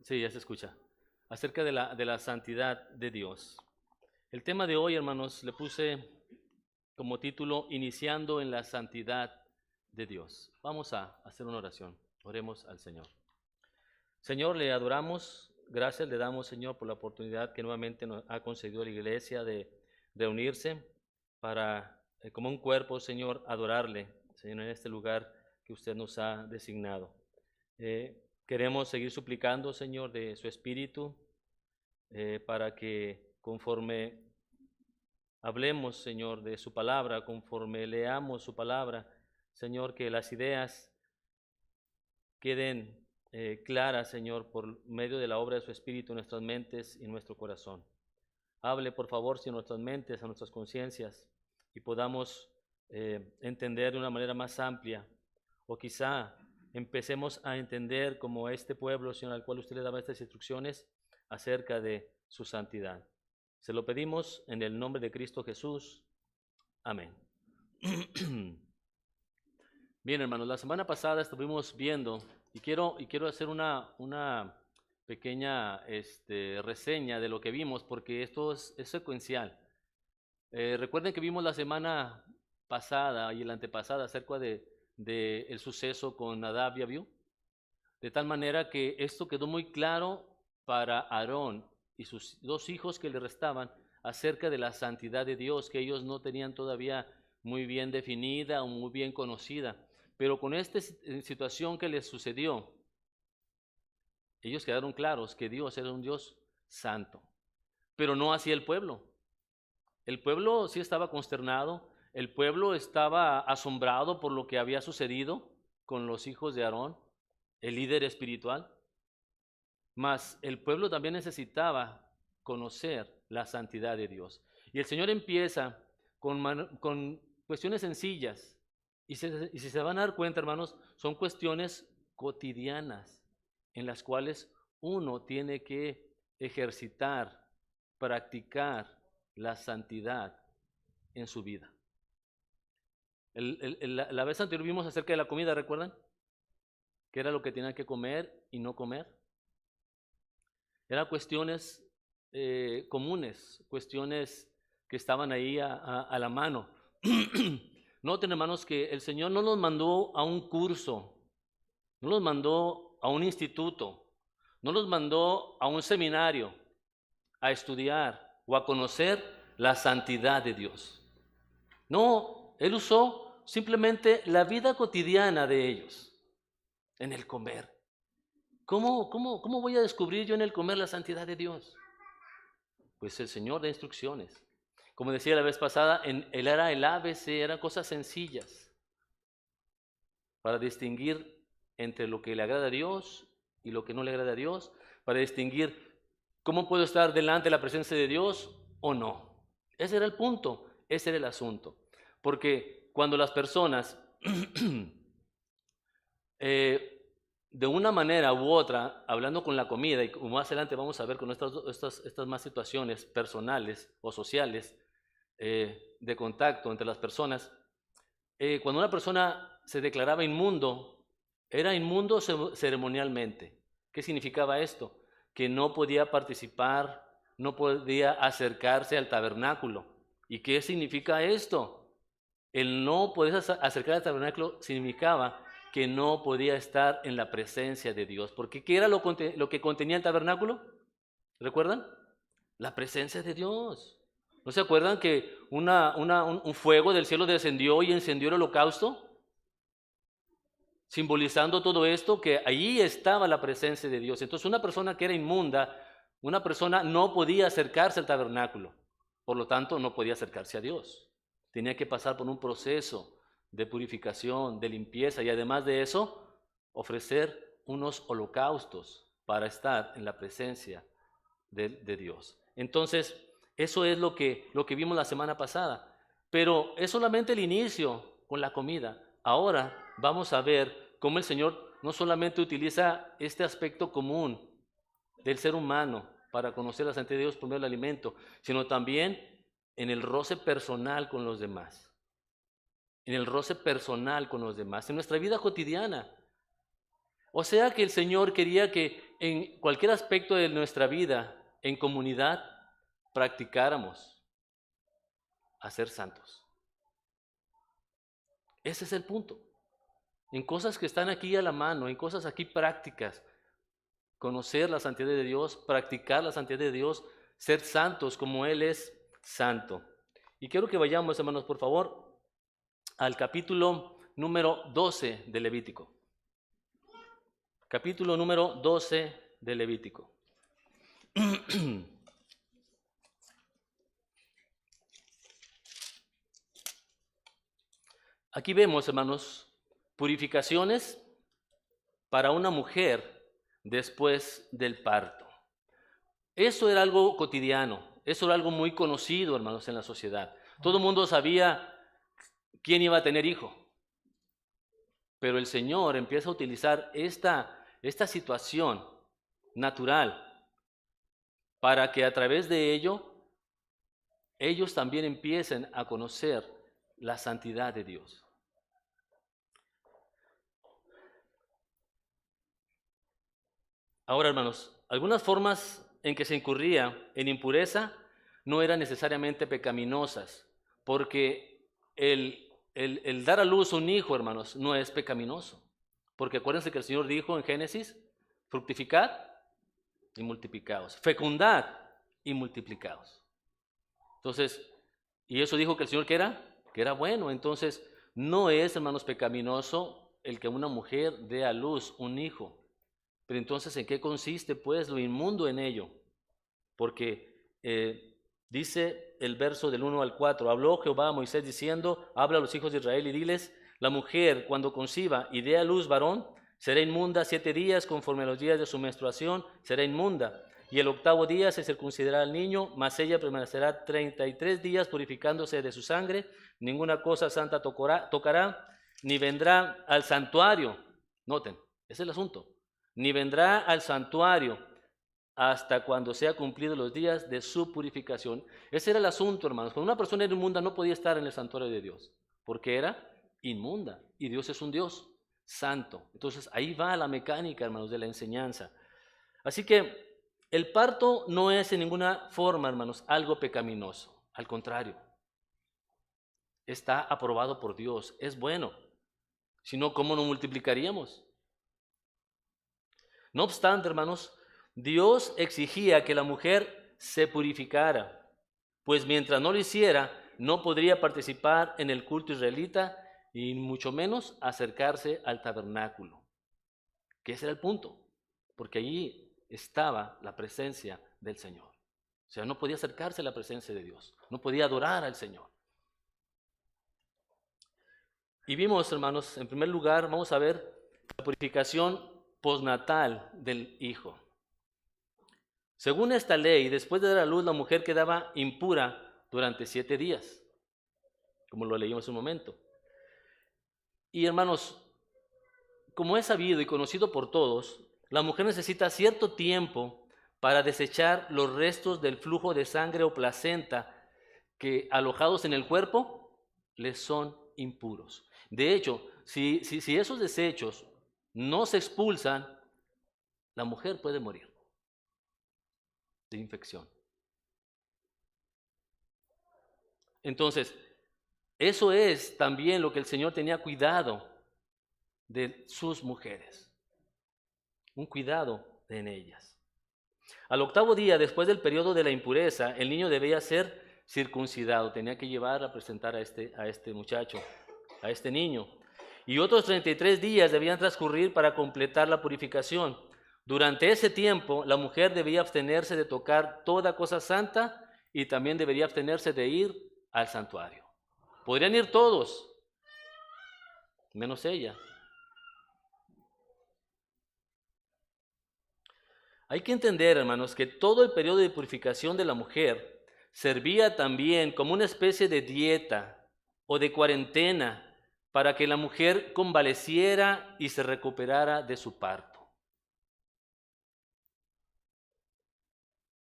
Sí, ya se escucha. Acerca de la santidad de Dios. El tema de hoy, hermanos, le puse como título Iniciando en la santidad de Dios. Vamos a hacer una oración. Oremos al Señor. Señor, le adoramos. Gracias le damos, Señor, por la oportunidad que nuevamente nos ha concedido la iglesia de unirse para, como un cuerpo, Señor, adorarle, Señor, en este lugar que usted nos ha designado. Queremos seguir suplicando, Señor, de su Espíritu para que conforme hablemos, Señor, de su palabra, conforme leamos su palabra, Señor, que las ideas queden claras, Señor, por medio de la obra de su Espíritu en nuestras mentes y en nuestro corazón. Hable, por favor, si en nuestras mentes, a nuestras conciencias, y podamos entender de una manera más amplia, o quizá empecemos a entender como este pueblo, Señor, al cual usted le daba estas instrucciones acerca de su santidad. Se lo pedimos en el nombre de Cristo Jesús. Amén. Bien, hermanos, la semana pasada estuvimos viendo, y quiero hacer una pequeña reseña de lo que vimos, porque esto es secuencial. Recuerden que vimos la semana pasada y la antepasada acerca de el suceso con Nadab y Abiú, de tal manera que esto quedó muy claro para Aarón y sus dos hijos que le restaban acerca de la santidad de Dios, que ellos no tenían todavía muy bien definida o muy bien conocida. Pero con esta situación que les sucedió, ellos quedaron claros que Dios era un Dios santo, pero no así el pueblo. El pueblo sí estaba consternado, el pueblo estaba asombrado por lo que había sucedido con los hijos de Aarón, el líder espiritual. Mas el pueblo también necesitaba conocer la santidad de Dios. Y el Señor empieza con cuestiones sencillas. Y si se van a dar cuenta, hermanos, son cuestiones cotidianas en las cuales uno tiene que ejercitar, practicar la santidad en su vida. La vez anterior vimos acerca de la comida, ¿recuerdan? ¿Qué era lo que tenían que comer y no comer? Eran cuestiones comunes, cuestiones que estaban ahí a la mano. Noten, hermanos, que el Señor no los mandó a un curso, no los mandó a un instituto, no los mandó a un seminario a estudiar o a conocer la santidad de Dios. No, Él usó simplemente la vida cotidiana de ellos en el comer. ¿Cómo voy a descubrir yo en el comer la santidad de Dios? Pues el Señor da instrucciones. Como decía la vez pasada, Él era el ABC, eran cosas sencillas para distinguir entre lo que le agrada a Dios y lo que no le agrada a Dios, para distinguir cómo puedo estar delante de la presencia de Dios o no. Ese era el punto, ese era el asunto. Porque cuando las personas de una manera u otra, hablando con la comida, y como más adelante vamos a ver con estas más situaciones personales o sociales de contacto entre las personas, cuando una persona se declaraba inmundo, era inmundo ceremonialmente. ¿Qué significaba esto? Que no podía participar, no podía acercarse al tabernáculo. ¿Y qué significa esto? El no poder acercar al tabernáculo significaba que no podía estar en la presencia de Dios. Porque ¿qué era lo que contenía el tabernáculo? ¿Recuerdan? La presencia de Dios. ¿No se acuerdan que un fuego del cielo descendió y encendió el holocausto? Simbolizando todo esto, que allí estaba la presencia de Dios. Entonces una persona que era inmunda, una persona no podía acercarse al tabernáculo. Por lo tanto, no podía acercarse a Dios. Tenía que pasar por un proceso de purificación, de limpieza y además de eso, ofrecer unos holocaustos para estar en la presencia de Dios. Entonces, eso es lo que vimos la semana pasada. Pero es solamente el inicio con la comida. Ahora vamos a ver cómo el Señor no solamente utiliza este aspecto común del ser humano para conocer la santidad de Dios por medio del alimento, sino también en el roce personal con los demás. En el roce personal con los demás, en nuestra vida cotidiana. O sea que el Señor quería que en cualquier aspecto de nuestra vida, en comunidad, practicáramos a ser santos. Ese es el punto. En cosas que están aquí a la mano, en cosas aquí prácticas, conocer la santidad de Dios, practicar la santidad de Dios, ser santos como Él es santo. Y quiero que vayamos, hermanos, por favor, al capítulo número 12 de Levítico. Capítulo número 12 de Levítico. Aquí vemos, hermanos, purificaciones para una mujer después del parto. Eso era algo cotidiano, eso era algo muy conocido, hermanos, en la sociedad. Todo el mundo sabía quién iba a tener hijo. Pero el Señor empieza a utilizar esta situación natural para que a través de ello ellos también empiecen a conocer la santidad de Dios. Ahora, hermanos, algunas formas en que se incurría en impureza no eran necesariamente pecaminosas, porque el dar a luz un hijo, hermanos, no es pecaminoso. Porque acuérdense que el Señor dijo en Génesis, fructificad y multiplicaos, fecundad y multiplicaos. Entonces, y eso dijo que el Señor que era bueno. Entonces, no es, hermanos, pecaminoso el que una mujer dé a luz un hijo. Pero entonces, ¿en qué consiste, pues, lo inmundo en ello? Porque dice el verso del 1 al 4, habló Jehová a Moisés diciendo, habla a los hijos de Israel y diles, la mujer cuando conciba y dé a luz varón, será inmunda 7 días conforme a los días de su menstruación, será inmunda. Y el 8º día se circuncidará al niño, mas ella permanecerá 33 días purificándose de su sangre, ninguna cosa santa tocará, ni vendrá al santuario. Noten, ese es el asunto. Ni vendrá al santuario hasta cuando sea cumplidos los días de su purificación. Ese era el asunto, hermanos. Cuando una persona era inmunda no podía estar en el santuario de Dios, porque era inmunda, y Dios es un Dios santo. Entonces ahí va la mecánica, hermanos, de la enseñanza. Así que el parto no es en ninguna forma, hermanos, algo pecaminoso. Al contrario, está aprobado por Dios, es bueno. Si no, ¿cómo nos multiplicaríamos? No obstante, hermanos, Dios exigía que la mujer se purificara, pues mientras no lo hiciera, no podría participar en el culto israelita y mucho menos acercarse al tabernáculo. Que ese era el punto, porque allí estaba la presencia del Señor. O sea, no podía acercarse a la presencia de Dios, no podía adorar al Señor. Y vimos, hermanos, en primer lugar, vamos a ver la purificación postnatal del hijo. Según esta ley, después de dar a luz, la mujer quedaba impura durante 7 días, como lo leímos hace un momento. Y hermanos, como es sabido y conocido por todos, la mujer necesita cierto tiempo para desechar los restos del flujo de sangre o placenta que alojados en el cuerpo les son impuros. De hecho, si esos desechos no se expulsan, la mujer puede morir de infección. Entonces, eso es también lo que el Señor tenía cuidado de sus mujeres, un cuidado en ellas. Al 8º día, después del periodo de la impureza, el niño debía ser circuncidado, tenía que llevar a presentar a este muchacho, a este niño. Y otros 33 días debían transcurrir para completar la purificación. Durante ese tiempo, la mujer debía abstenerse de tocar toda cosa santa y también debería abstenerse de ir al santuario. Podrían ir todos, menos ella. Hay que entender, hermanos, que todo el periodo de purificación de la mujer servía también como una especie de dieta o de cuarentena para que la mujer convaleciera y se recuperara de su parto.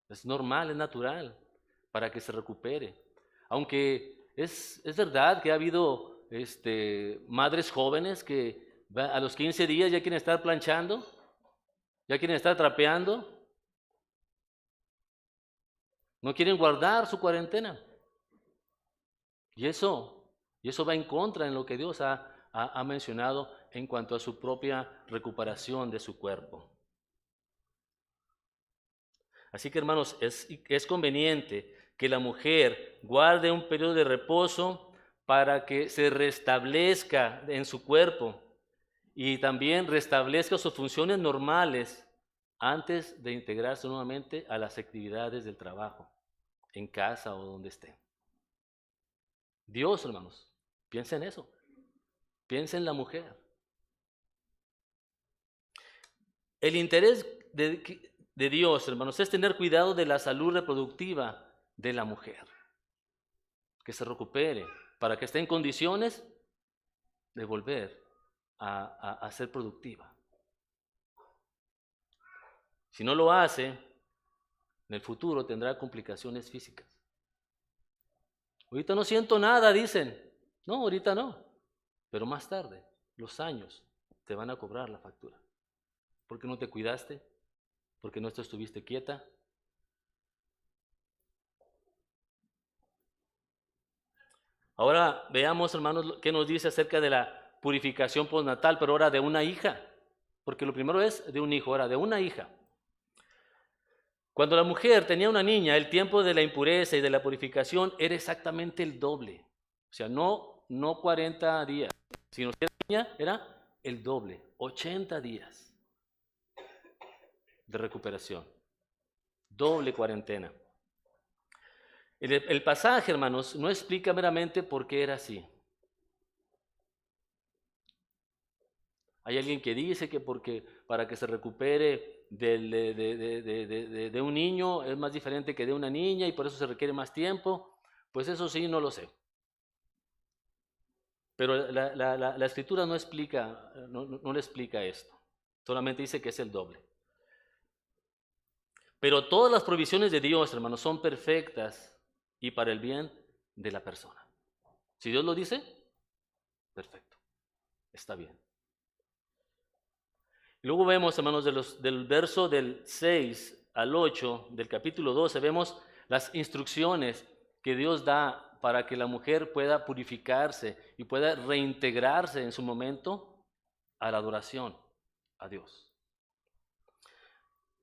Es normal, es natural, para que se recupere. Aunque es verdad que ha habido madres jóvenes que a los 15 días ya quieren estar planchando. Ya quieren estar trapeando. No quieren guardar su cuarentena. Y eso va en contra en lo que Dios ha mencionado en cuanto a su propia recuperación de su cuerpo. Así que, hermanos, es conveniente que la mujer guarde un periodo de reposo para que se restablezca en su cuerpo y también restablezca sus funciones normales antes de integrarse nuevamente a las actividades del trabajo, en casa o donde esté. Dios, hermanos, piensa en eso. Piensa en la mujer. El interés de Dios, hermanos, es tener cuidado de la salud reproductiva de la mujer. Que se recupere para que esté en condiciones de volver a ser productiva. Si no lo hace, en el futuro tendrá complicaciones físicas. Ahorita no siento nada, dicen. No, ahorita no. Pero más tarde, los años, te van a cobrar la factura. ¿Por qué no te cuidaste? ¿Por qué no estuviste quieta? Ahora veamos, hermanos, qué nos dice acerca de la purificación postnatal, pero ahora de una hija. Porque lo primero es de un hijo, ahora de una hija. Cuando la mujer tenía una niña, el tiempo de la impureza y de la purificación era exactamente el doble. O sea, no 40 días, sino que la niña era el doble, 80 días de recuperación. Doble cuarentena. El pasaje, hermanos, no explica meramente por qué era así. Hay alguien que dice que porque para que se recupere de un niño es más diferente que de una niña y por eso se requiere más tiempo. Pues eso sí, no lo sé. Pero la escritura no explica, no le explica esto. Solamente dice que es el doble. Pero todas las provisiones de Dios, hermanos, son perfectas y para el bien de la persona. Si Dios lo dice, perfecto, está bien. Y luego vemos, hermanos, del verso del 6 al 8 del capítulo 12, vemos las instrucciones que Dios da para que la mujer pueda purificarse y pueda reintegrarse en su momento a la adoración a Dios.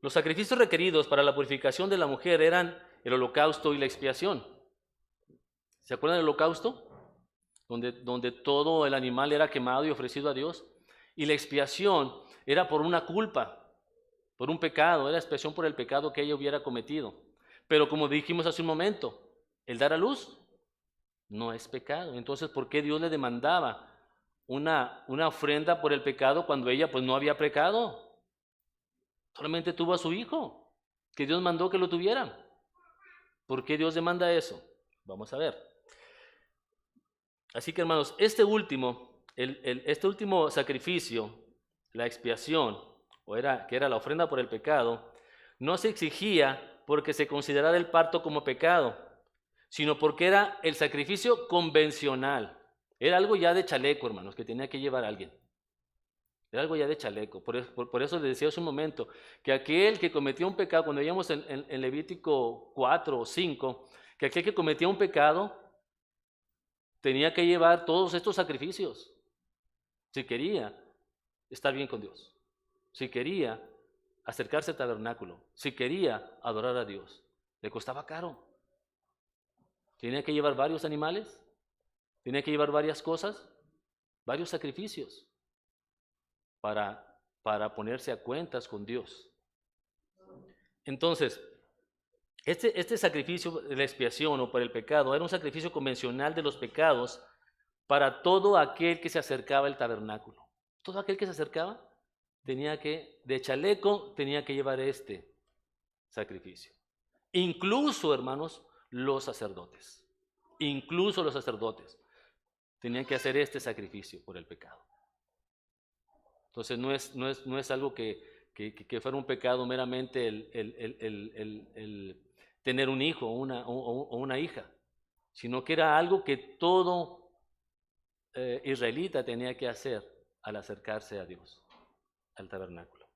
Los sacrificios requeridos para la purificación de la mujer eran el holocausto y la expiación. ¿Se acuerdan del holocausto? Donde todo el animal era quemado y ofrecido a Dios. Y la expiación era por una culpa, por un pecado, era expiación por el pecado que ella hubiera cometido. Pero como dijimos hace un momento, el dar a luz no es pecado. Entonces, ¿por qué Dios le demandaba una ofrenda por el pecado cuando ella pues no había pecado? Solamente tuvo a su hijo, que Dios mandó que lo tuviera. ¿Por qué Dios demanda eso? Vamos a ver. Así que, hermanos, este último sacrificio, la expiación, que era la ofrenda por el pecado, no se exigía porque se considerara el parto como pecado, sino porque era el sacrificio convencional. Era algo ya de chaleco, hermanos, que tenía que llevar alguien. Era algo ya de chaleco. Por eso les decía hace un momento que aquel que cometía un pecado, cuando veíamos en Levítico 4 o 5, que aquel que cometía un pecado tenía que llevar todos estos sacrificios si quería estar bien con Dios, si quería acercarse al tabernáculo, si quería adorar a Dios. Le costaba caro. Tenía que llevar varios animales, tenía que llevar varias cosas, varios sacrificios para ponerse a cuentas con Dios. Entonces, este sacrificio de la expiación o por el pecado era un sacrificio convencional de los pecados para todo aquel que se acercaba al tabernáculo. Todo aquel que se acercaba de chaleco, tenía que llevar este sacrificio. Incluso, hermanos, los sacerdotes. Incluso los sacerdotes tenían que hacer este sacrificio por el pecado. Entonces no es algo que fuera un pecado meramente el tener un hijo o una hija, sino que era algo que todo israelita tenía que hacer al acercarse a Dios, al tabernáculo.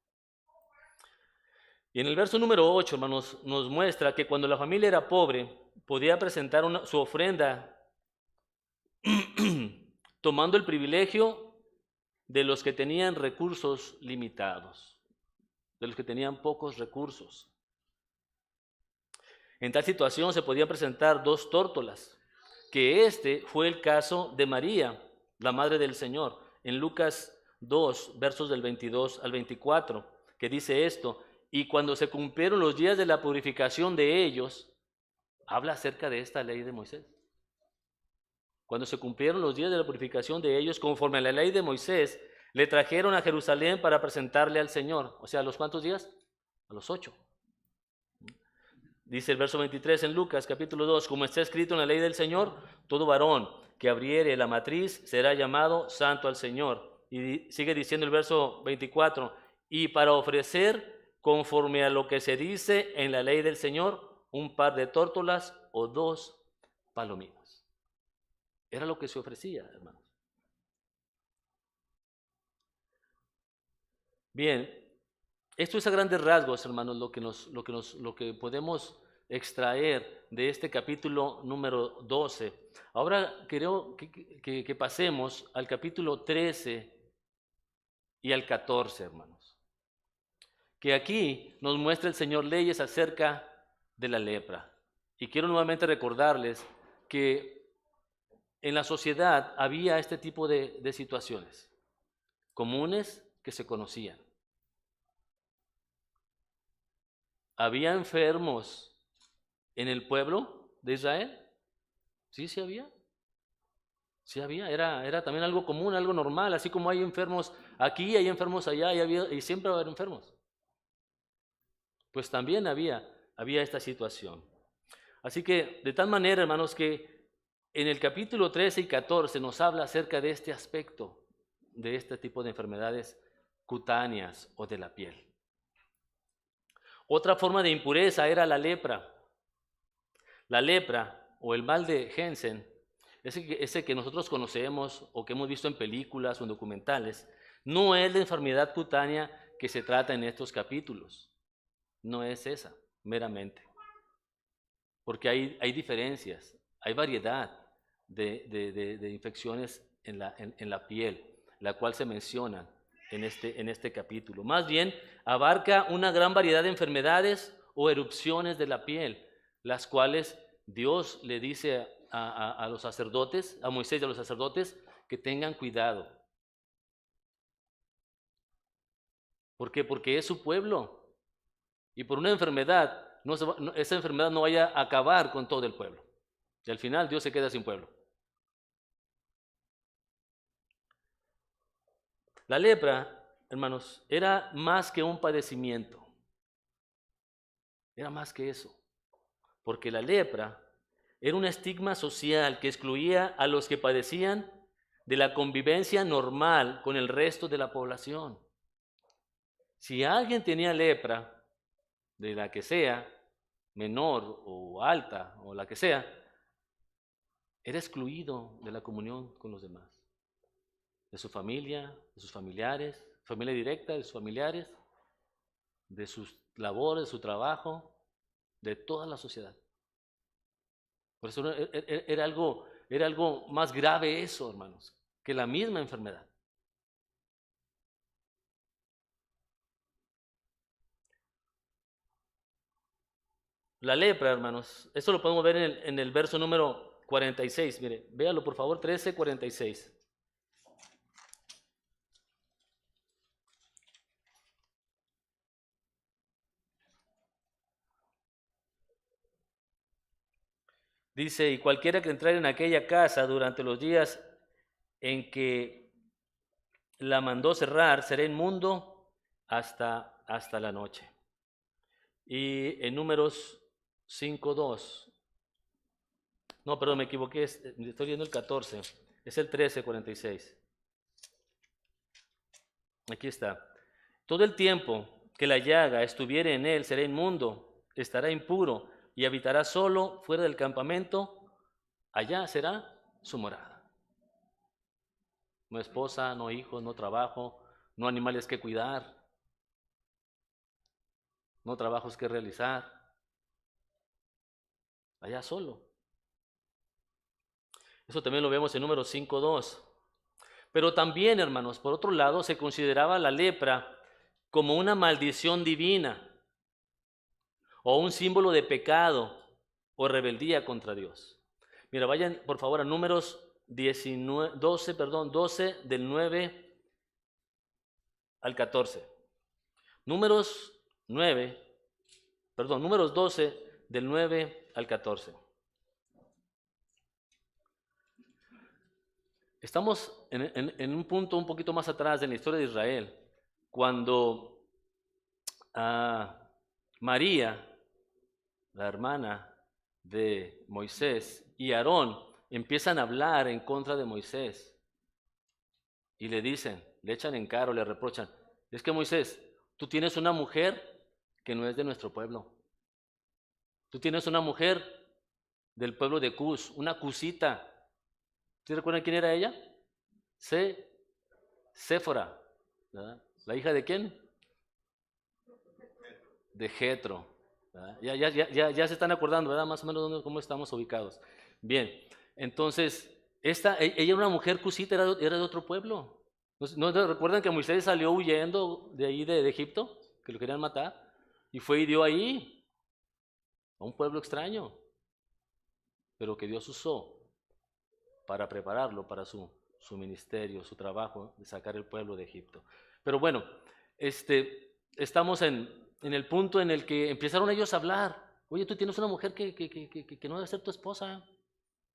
Y en el verso número 8, hermanos, nos muestra que cuando la familia era pobre, podía presentar su ofrenda tomando el privilegio de los que tenían recursos limitados, de los que tenían pocos recursos. En tal situación se podían presentar 2 tórtolas, que este fue el caso de María, la madre del Señor, en Lucas 2, versos del 22 al 24, que dice esto: y cuando se cumplieron los días de la purificación de ellos, habla acerca de esta ley de Moisés. Cuando se cumplieron los días de la purificación de ellos, conforme a la ley de Moisés, le trajeron a Jerusalén para presentarle al Señor. O sea, ¿a los cuántos días? A los 8. Dice el verso 23 en Lucas capítulo 2, como está escrito en la ley del Señor, todo varón que abriere la matriz será llamado santo al Señor. Y sigue diciendo el verso 24, y para ofrecer conforme a lo que se dice en la ley del Señor, un par de tórtolas o 2 palominos. Era lo que se ofrecía, hermanos. Bien, esto es a grandes rasgos, hermanos, lo que podemos extraer de este capítulo número 12. Ahora creo que pasemos al capítulo 13 y al 14, hermanos. Que aquí nos muestra el Señor leyes acerca de la lepra. Y quiero nuevamente recordarles que en la sociedad había este tipo de situaciones comunes que se conocían. ¿Había enfermos en el pueblo de Israel? Sí, sí había. Sí había. Era también algo común, algo normal. Así como hay enfermos aquí, hay enfermos allá y siempre va a haber enfermos. Pues también había esta situación. Así que de tal manera, hermanos, que en el capítulo 13 y 14 nos habla acerca de este aspecto, de este tipo de enfermedades cutáneas o de la piel. Otra forma de impureza era la lepra. La lepra o el mal de Hansen, ese que nosotros conocemos o que hemos visto en películas o en documentales, no es la enfermedad cutánea que se trata en estos capítulos. No es esa, meramente. Porque hay diferencias, hay variedad de infecciones en la piel, la cual se menciona en este capítulo. Más bien, abarca una gran variedad de enfermedades o erupciones de la piel, las cuales Dios le dice a los sacerdotes, a Moisés y a los sacerdotes, que tengan cuidado. ¿Por qué? Porque es su pueblo. Y por una enfermedad, esa enfermedad no vaya a acabar con todo el pueblo. Y al final Dios se queda sin pueblo. La lepra, hermanos, era más que un padecimiento. Era más que eso. Porque la lepra era un estigma social que excluía a los que padecían de la convivencia normal con el resto de la población. Si alguien tenía lepra, de la que sea, menor o alta o la que sea, era excluido de la comunión con los demás, de su familia, de sus familiares, familia directa, de sus familiares, de sus labores, de su trabajo, de toda la sociedad. Por eso era algo más grave eso, hermanos, que la misma enfermedad. La lepra, hermanos, esto lo podemos ver en el verso número 46. Mire, véalo por favor, 13:46. Dice, y cualquiera que entrara en aquella casa durante los días en que la mandó cerrar será inmundo hasta la noche. Y en Números 5:2, no, perdón, me equivoqué, estoy viendo el 14, es el 13:46. Aquí está. Todo el tiempo que la llaga estuviere en él será inmundo, estará impuro y habitará solo fuera del campamento, allá será su morada. No esposa, no hijos, no trabajo, no animales que cuidar. no trabajos que realizar, allá solo. Eso también lo vemos en Números 5:2. Pero también, hermanos, por otro lado, se consideraba la lepra como una maldición divina o un símbolo de pecado o rebeldía contra Dios. Mira, vayan por favor a Números 12 del 9 al 14. Números 12 del 9 al 14. Estamos en un punto un poquito más atrás de la historia de Israel, cuando María, la hermana de Moisés, y Aarón empiezan a hablar en contra de Moisés y le dicen, le echan en cara, le reprochan, es que Moisés, tú tienes una mujer que no es de nuestro pueblo, tú tienes una mujer del pueblo de Cus, una cusita. ¿Sí recuerdan quién era ella? Séfora, ¿verdad? ¿La hija de quién? De Jetro. Ya se están acordando, ¿verdad? Más o menos cómo estamos ubicados. Bien, entonces, ella era una mujer cusita, era de otro pueblo. ¿No recuerdan que Moisés salió huyendo de ahí de Egipto? Que lo querían matar. Y fue y dio ahí a un pueblo extraño, pero que Dios usó para prepararlo para su ministerio, su trabajo de sacar el pueblo de Egipto. Pero bueno, estamos en el punto en el que empezaron ellos a hablar. Oye, tú tienes una mujer que no debe ser tu esposa.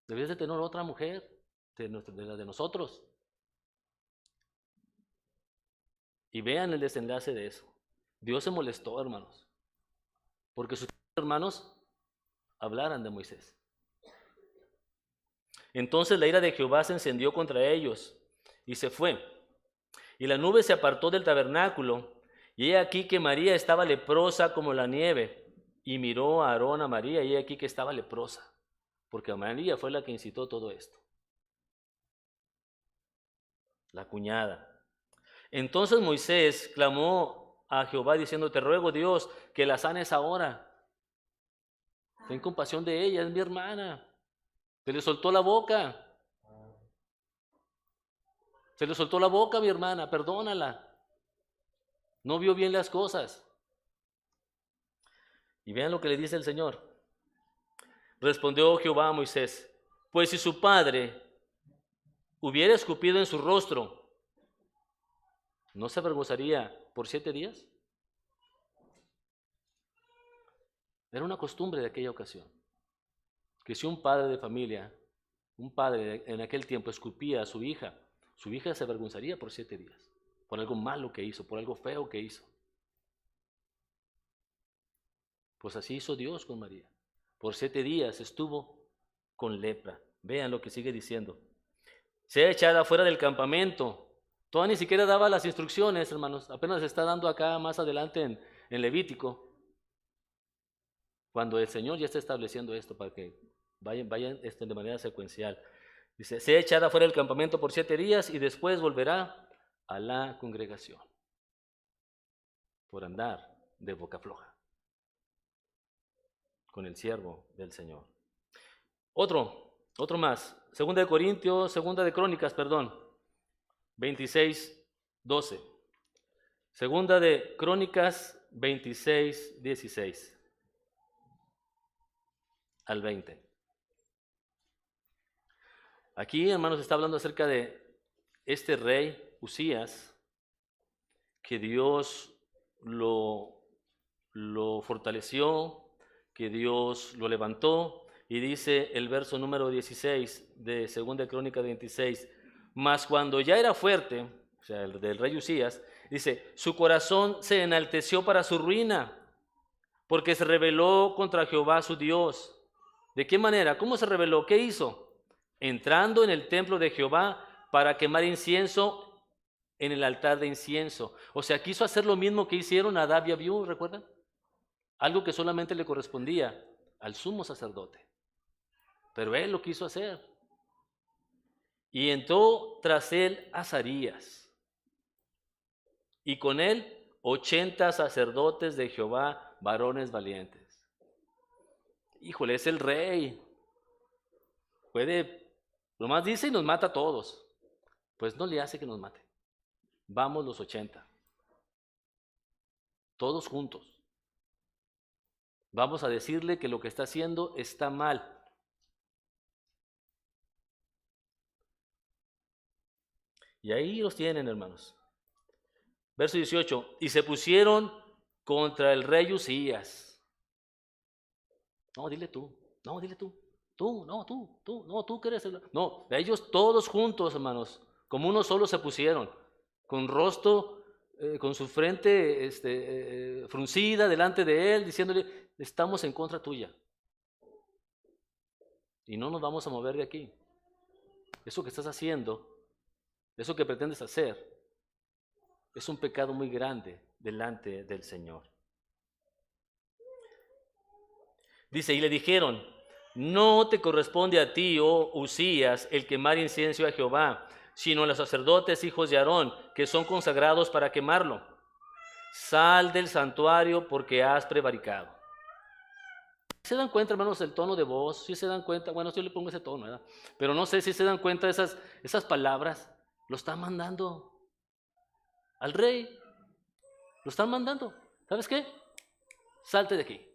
Debes de tener otra mujer de la de nosotros. Y vean el desenlace de eso. Dios se molestó, hermanos, porque sus hermanos hablaran de Moisés. Entonces la ira de Jehová se encendió contra ellos y se fue. Y la nube se apartó del tabernáculo, y he aquí que María estaba leprosa como la nieve. Y miró a Aarón a María, y he aquí que estaba leprosa, porque María fue la que incitó todo esto. La cuñada. Entonces Moisés clamó a Jehová diciendo, te ruego Dios que la sanes ahora. Ten compasión de ella, es mi hermana. Se le soltó la boca. Se le soltó la boca a mi hermana, perdónala. No vio bien las cosas. Y vean lo que le dice el Señor. Respondió Jehová a Moisés, pues si su padre hubiera escupido en su rostro, ¿no se avergonzaría por 7 días? Era una costumbre de aquella ocasión, que si un padre de familia, un padre en aquel tiempo escupía a su hija se avergonzaría por 7 días, por algo malo que hizo, por algo feo que hizo. Pues así hizo Dios con María. Por 7 días estuvo con lepra. Vean lo que sigue diciendo. Sea echada fuera del campamento. Todavía ni siquiera daba las instrucciones, hermanos. Apenas está dando acá más adelante en Levítico. Cuando el Señor ya está estableciendo esto para que vayan de manera secuencial. Dice, sea echada fuera del campamento por 7 días y después volverá a la congregación. Por andar de boca floja con el siervo del Señor. Otro más. Segunda de Crónicas, 26:12. Segunda de Crónicas 26:16 al 20. Aquí, hermanos, está hablando acerca de este rey Usías, que Dios lo fortaleció, que Dios lo levantó, y dice el verso número 16 de 2 Crónicas 26, mas cuando ya era fuerte, o sea, el del rey Usías, dice, su corazón se enalteció para su ruina, porque se rebeló contra Jehová su Dios. ¿De qué manera? ¿Cómo se rebeló? ¿Qué hizo? Entrando en el templo de Jehová para quemar incienso en el altar de incienso. O sea, quiso hacer lo mismo que hicieron Nadab y Abiú, ¿recuerdan? Algo que solamente le correspondía al sumo sacerdote. Pero él lo quiso hacer. Y entró tras él Azarías, y con él 80 sacerdotes de Jehová varones valientes. Híjole, es el rey. Nomás dice y nos mata a todos. Pues no le hace que nos mate. Vamos los 80. Todos juntos. Vamos a decirle que lo que está haciendo está mal. Y ahí los tienen, hermanos. Verso 18. Y se pusieron contra el rey Usías. No, dile tú. No, dile tú. Tú, no, tú. No, tú que eres el... No, ellos todos juntos, hermanos, como uno solo se pusieron, con rostro, con su frente fruncida delante de él, diciéndole, estamos en contra tuya. Y no nos vamos a mover de aquí. Eso que estás haciendo, eso que pretendes hacer, es un pecado muy grande delante del Señor. Dice, y le dijeron, no te corresponde a ti, oh Usías, el quemar incienso a Jehová, sino a los sacerdotes hijos de Aarón, que son consagrados para quemarlo. Sal del santuario porque has prevaricado. ¿Se dan cuenta, hermanos, el tono de voz? ¿Sí se dan cuenta? Bueno, yo le pongo ese tono, ¿verdad? Pero no sé si se dan cuenta de esas palabras. Lo están mandando al rey. Lo están mandando. ¿Sabes qué? Salte de aquí.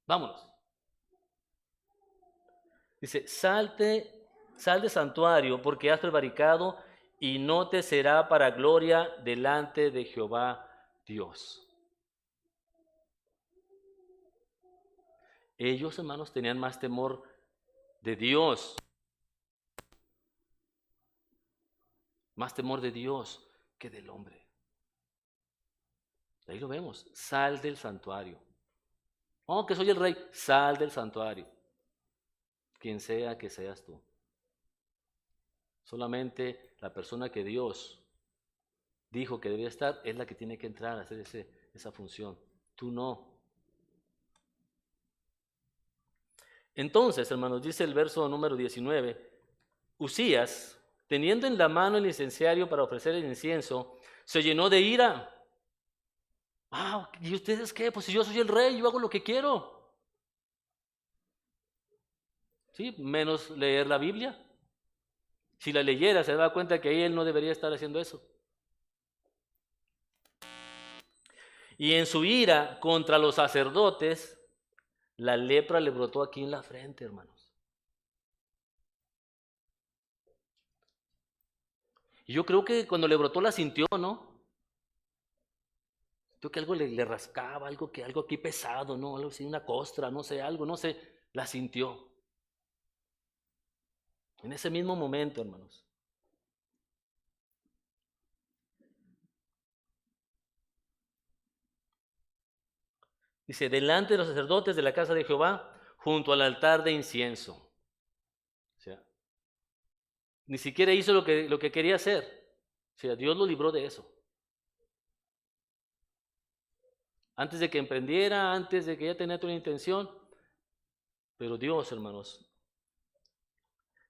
Vámonos. Dice, sal del santuario porque has prevaricado y no te será para gloria delante de Jehová Dios. Ellos, hermanos, tenían más temor de Dios. Más temor de Dios que del hombre. Ahí lo vemos. Sal del santuario. Oh, que soy el rey. Sal del santuario. Quien sea que seas tú. Solamente la persona que Dios dijo que debía estar es la que tiene que entrar a hacer esa función. Tú no. Entonces, hermanos, dice el verso número 19, Usías, teniendo en la mano el incenciario para ofrecer el incienso, se llenó de ira. ¿Y ustedes qué? Pues si yo soy el rey, yo hago lo que quiero. ¿Sí? Menos leer la Biblia. Si la leyera, se da cuenta que ahí él no debería estar haciendo eso. Y en su ira contra los sacerdotes, la lepra le brotó aquí en la frente, hermanos. Y yo creo que cuando le brotó la sintió, ¿no? Creo que algo le rascaba, algo aquí pesado, ¿no? Algo así, una costra, no sé, algo, no sé, la sintió. En ese mismo momento, hermanos. Dice, delante de los sacerdotes de la casa de Jehová, junto al altar de incienso. O sea, ni siquiera hizo lo que quería hacer. O sea, Dios lo libró de eso. Antes de que emprendiera, antes de que ya tenía toda la intención. Pero Dios, hermanos,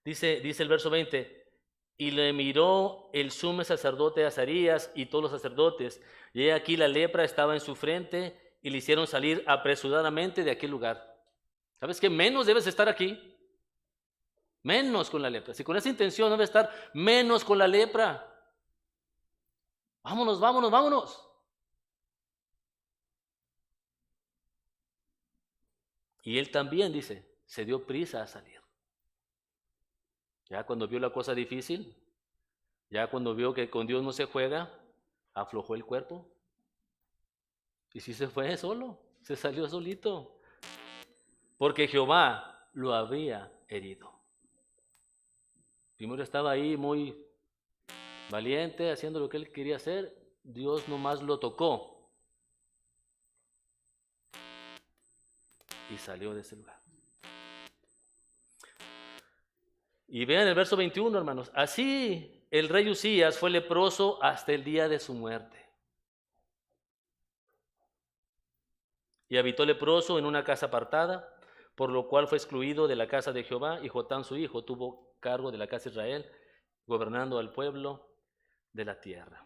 dice el verso 20, y le miró el sumo sacerdote Azarías y todos los sacerdotes, y he aquí la lepra estaba en su frente, y le hicieron salir apresuradamente de aquel lugar. ¿Sabes qué? Menos debes estar aquí. Menos con la lepra. Si con esa intención debe estar, menos con la lepra. Vámonos, vámonos, vámonos. Y él también, dice, se dio prisa a salir. Ya cuando vio la cosa difícil, ya cuando vio que con Dios no se juega, aflojó el cuerpo. Y sí se fue solo, se salió solito. Porque Jehová lo había herido. Primero estaba ahí muy valiente, haciendo lo que él quería hacer. Dios nomás lo tocó. Y salió de ese lugar. Y vean el verso 21, hermanos. Así el rey Usías fue leproso hasta el día de su muerte. Y habitó leproso en una casa apartada, por lo cual fue excluido de la casa de Jehová, y Jotán su hijo tuvo cargo de la casa de Israel, gobernando al pueblo de la tierra.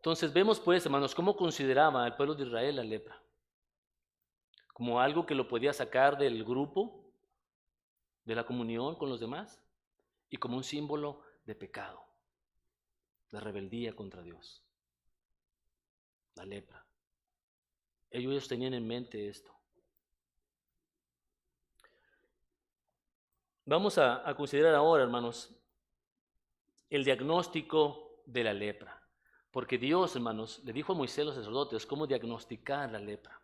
Entonces vemos pues, hermanos, cómo consideraba el pueblo de Israel la lepra. Como algo que lo podía sacar del grupo, de la comunión con los demás, y como un símbolo de pecado, de rebeldía contra Dios. La lepra. Ellos tenían en mente esto. Vamos a considerar ahora, hermanos, el diagnóstico de la lepra. Porque Dios, hermanos, le dijo a Moisés, los sacerdotes, cómo diagnosticar la lepra.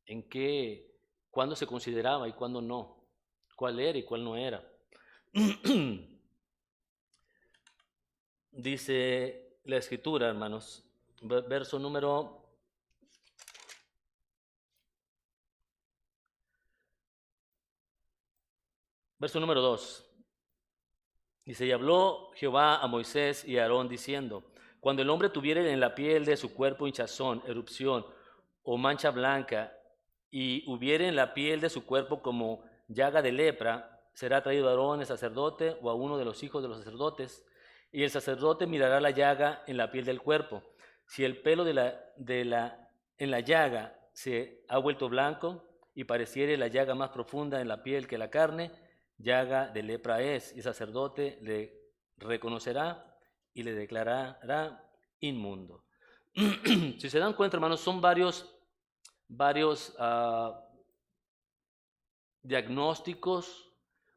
En qué, cuándo se consideraba y cuándo no. Cuál era y cuál no era. Dice la Escritura, hermanos, verso número 2. Dice, y habló Jehová a Moisés y a Aarón diciendo, cuando el hombre tuviere en la piel de su cuerpo hinchazón, erupción o mancha blanca, y hubiere en la piel de su cuerpo como llaga de lepra, será traído a Aarón el sacerdote o a uno de los hijos de los sacerdotes, y el sacerdote mirará la llaga en la piel del cuerpo. Si el pelo en la llaga se ha vuelto blanco y pareciere la llaga más profunda en la piel que la carne, llaga de lepra es, y el sacerdote le reconocerá y le declarará inmundo. Si se dan cuenta, hermanos, son varios diagnósticos,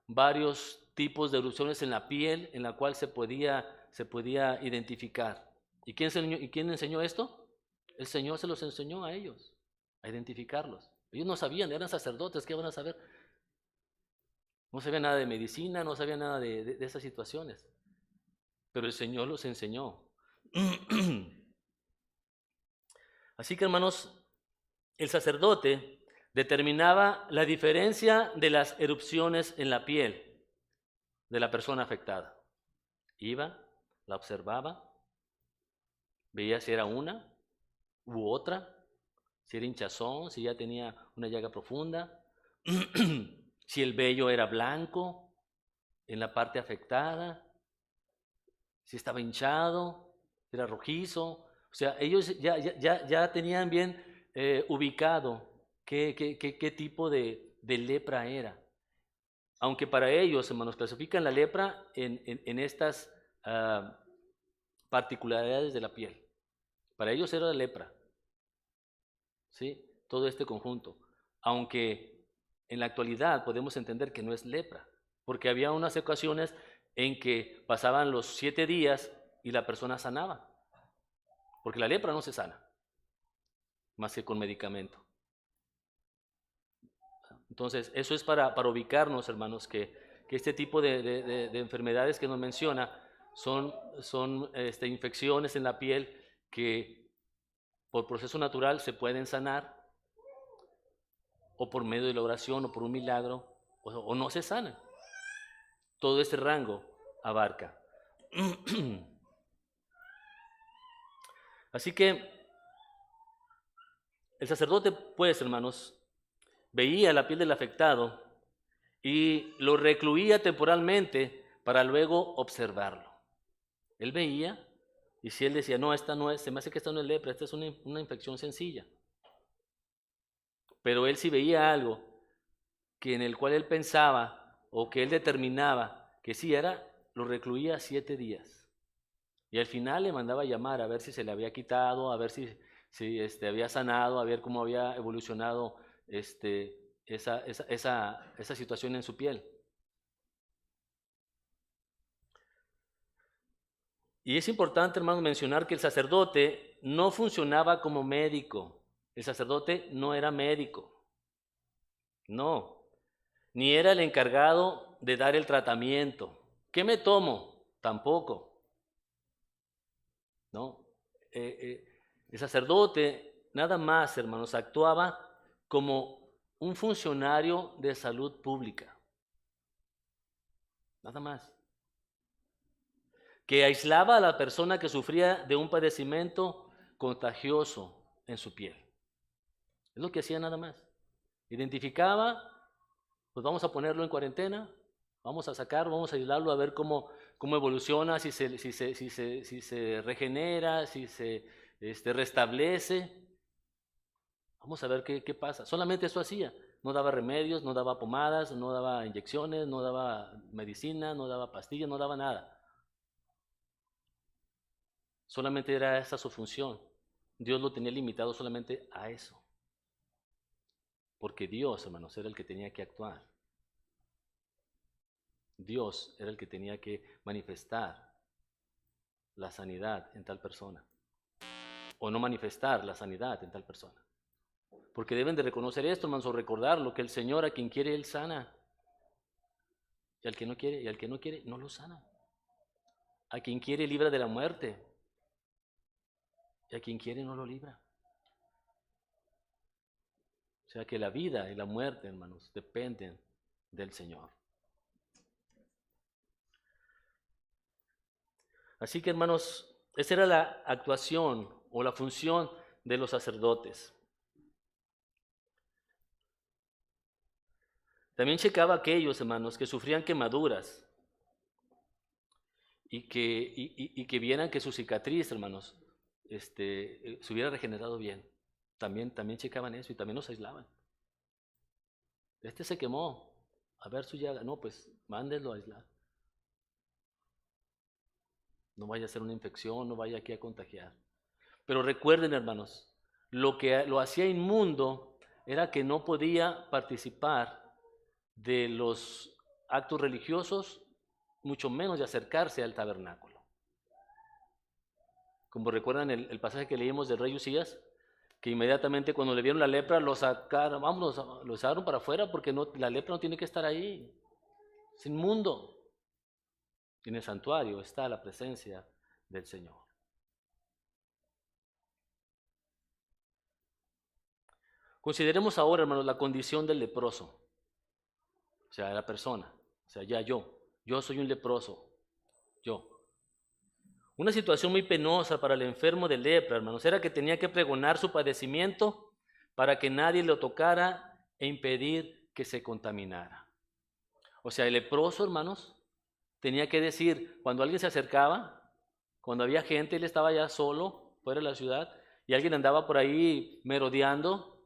varios tipos de erupciones en la piel en la cual se podía identificar. ¿Y quién enseñó esto? El Señor se los enseñó a ellos, a identificarlos. Ellos no sabían, eran sacerdotes, ¿qué van a saber? No sabían nada de medicina, no sabían nada de esas situaciones. Pero el Señor los enseñó. Así que, hermanos, el sacerdote determinaba la diferencia de las erupciones en la piel de la persona afectada. Iba, la observaba, veía si era una u otra, si era hinchazón, si ya tenía una llaga profunda, si el vello era blanco en la parte afectada, si estaba hinchado, si era rojizo. O sea, ellos ya tenían bien ubicado qué tipo de lepra era. Aunque para ellos, hermanos, clasifican la lepra en estas particularidades de la piel. Para ellos era la lepra, ¿sí? Todo este conjunto. Aunque en la actualidad podemos entender que no es lepra, porque había unas ocasiones en que pasaban los 7 días y la persona sanaba. Porque la lepra no se sana, más que con medicamento. Entonces, eso es para ubicarnos, hermanos, que este tipo de enfermedades que nos menciona son infecciones en la piel que por proceso natural se pueden sanar, o por medio de la oración, o por un milagro, o no se sanan. Todo este rango abarca. Así que el sacerdote, pues, hermanos, veía la piel del afectado y lo recluía temporalmente para luego observarlo. Él veía y si él decía, no, esta no es, se me hace que esta no es lepra, esta es una infección sencilla. Pero él si veía algo que en el cual él pensaba o que él determinaba que sí era, lo recluía 7 días. Y al final le mandaba a llamar a ver si se le había quitado, a ver si había sanado, a ver cómo había evolucionado esa situación en su piel. Y es importante, hermanos, mencionar que el sacerdote no funcionaba como médico. El sacerdote no era médico. No. Ni era el encargado de dar el tratamiento. ¿Qué me tomo? Tampoco. ¿No? El sacerdote nada más, hermanos, actuaba como un funcionario de salud pública. Nada más. Que aislaba a la persona que sufría de un padecimiento contagioso en su piel. Es lo que hacía nada más. Identificaba, pues vamos a ponerlo en cuarentena, vamos a sacarlo, vamos a aislarlo a ver cómo cómo evoluciona, si se regenera, si se restablece. Vamos a ver qué pasa. Solamente eso hacía. No daba remedios, no daba pomadas, no daba inyecciones, no daba medicina, no daba pastillas, no daba nada. Solamente era esa su función. Dios lo tenía limitado solamente a eso. Porque Dios, hermanos, era el que tenía que actuar. Dios era el que tenía que manifestar la sanidad en tal persona. O no manifestar la sanidad en tal persona. Porque deben de reconocer esto, hermanos, o recordarlo, que el Señor a quien quiere, Él sana. Y al que no quiere, no lo sana. A quien quiere, libra de la muerte. Y a quien quiere, no lo libra. O sea que la vida y la muerte, hermanos, dependen del Señor. Así que, hermanos, esa era la actuación o la función de los sacerdotes. También checaba a aquellos, hermanos, que sufrían quemaduras y que vieran que su cicatriz, hermanos, se hubiera regenerado bien. También checaban eso y también los aislaban. Se quemó, a ver su llaga. No, pues mándenlo a aislar. No vaya a ser una infección, no vaya aquí a contagiar. Pero recuerden, hermanos, lo que lo hacía inmundo era que no podía participar de los actos religiosos, mucho menos de acercarse al tabernáculo. Como recuerdan el pasaje que leímos del rey Usías, que inmediatamente cuando le vieron la lepra lo sacaron, lo sacaron para afuera porque la lepra no tiene que estar ahí, es inmundo. Y en el santuario está la presencia del Señor. Consideremos ahora, hermanos, la condición del leproso, o sea, la persona, o sea, yo soy un leproso, yo. Una situación muy penosa para el enfermo de lepra, hermanos, era que tenía que pregonar su padecimiento para que nadie lo tocara e impedir que se contaminara. O sea, el leproso, hermanos, tenía que decir, cuando alguien se acercaba, cuando había gente, él estaba ya solo, fuera de la ciudad, y alguien andaba por ahí merodeando,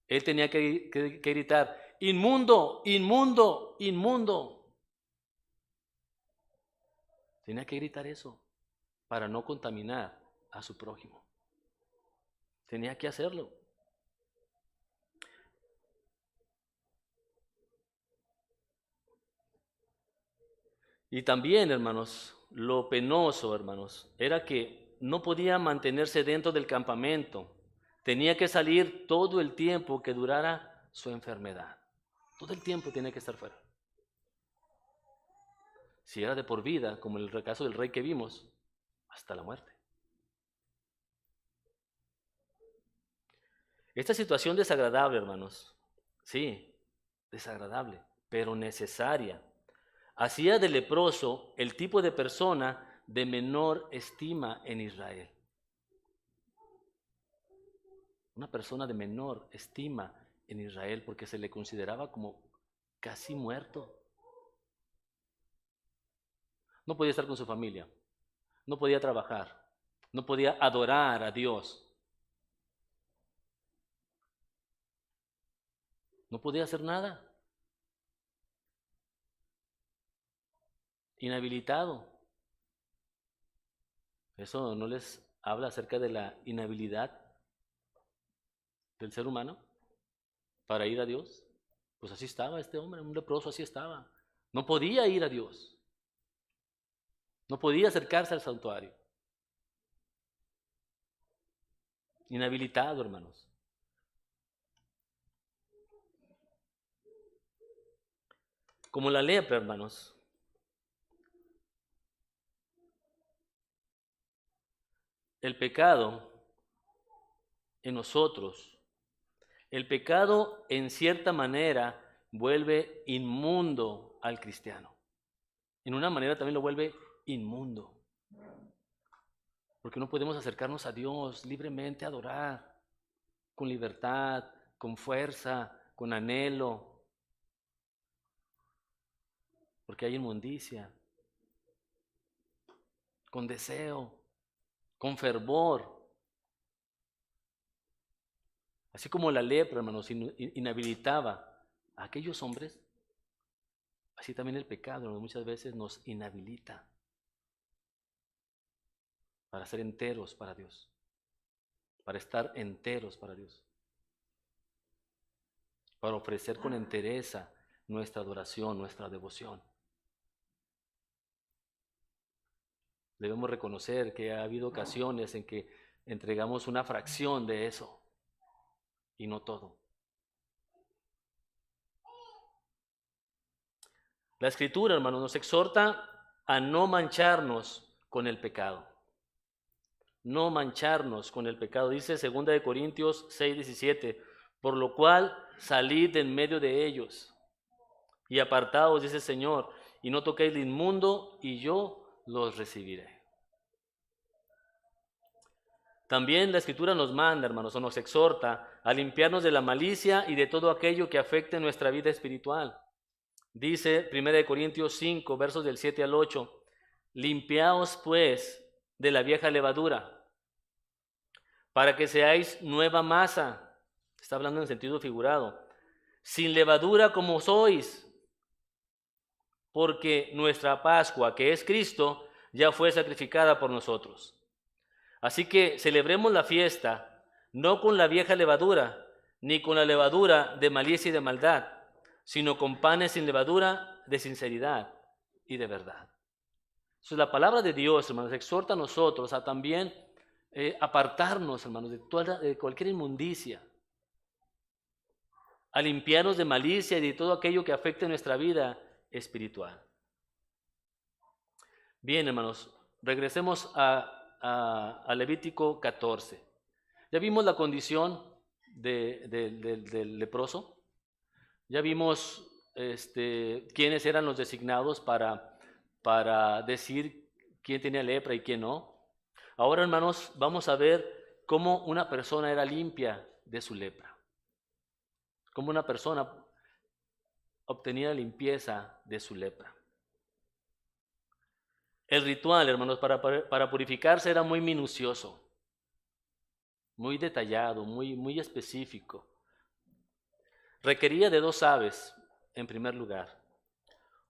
él tenía que gritar, inmundo, inmundo, inmundo. Tenía que gritar eso para no contaminar a su prójimo. Tenía que hacerlo. Y también, hermanos, lo penoso, hermanos, era que no podía mantenerse dentro del campamento. Tenía que salir todo el tiempo que durara su enfermedad. Todo el tiempo tenía que estar fuera. Si era de por vida, como en el caso del rey que vimos, hasta la muerte. Esta situación desagradable, hermanos, sí, desagradable, pero necesaria, hacía del leproso el tipo de persona de menor estima en Israel. Una persona de menor estima en Israel porque se le consideraba como casi muerto. No podía estar con su familia, no podía trabajar, no podía adorar a Dios. No podía hacer nada. Inhabilitado. ¿Eso no les habla acerca de la inhabilidad del ser humano para ir a Dios? Pues así estaba este hombre, un leproso así estaba. No podía ir a Dios. No podía acercarse al santuario. Inhabilitado, hermanos. Como la lepra, hermanos. El pecado en nosotros, el pecado en cierta manera vuelve inmundo al cristiano. En una manera también lo vuelve inmundo. Porque no podemos acercarnos a Dios libremente, a adorar, con libertad, con fuerza, con anhelo. Porque hay inmundicia. con deseo, con fervor. Así como la lepra, hermanos, inhabilitaba a aquellos hombres, así también el pecado, hermanos, muchas veces nos inhabilita para ser enteros para Dios, para estar enteros para Dios, para ofrecer con entereza nuestra adoración, nuestra devoción. Debemos reconocer que ha habido ocasiones en que entregamos una fracción de eso y no todo. La Escritura, hermanos, nos exhorta a no mancharnos con el pecado. No mancharnos con el pecado. Dice 2 Corintios 6:17, por lo cual salid de en medio de ellos y apartaos, dice el Señor, y no toquéis lo inmundo, y yo los recibiré. También la Escritura nos manda, hermanos, o nos exhorta a limpiarnos de la malicia y de todo aquello que afecte nuestra vida espiritual. Dice 1 Corintios 5, versos del 7 al 8, limpiaos pues de la vieja levadura, para que seáis nueva masa, está hablando en sentido figurado, sin levadura como sois, porque nuestra Pascua, que es Cristo, ya fue sacrificada por nosotros. Así que celebremos la fiesta, no con la vieja levadura, ni con la levadura de malicia y de maldad, sino con panes sin levadura de sinceridad y de verdad. Entonces la palabra de Dios, hermanos, exhorta a nosotros a también apartarnos, hermanos, de cualquier inmundicia, a limpiarnos de malicia y de todo aquello que afecte nuestra vida espiritual. Bien, hermanos, regresemos a Levítico 14. Ya vimos la condición del leproso. Ya vimos quiénes eran los designados para decir quién tenía lepra y quién no. Ahora, hermanos, vamos a ver cómo una persona era limpia de su lepra. Cómo una persona obtenía limpieza de su lepra. El ritual, hermanos, para purificarse era muy minucioso, muy detallado, muy específico. Requería de 2 aves, en primer lugar,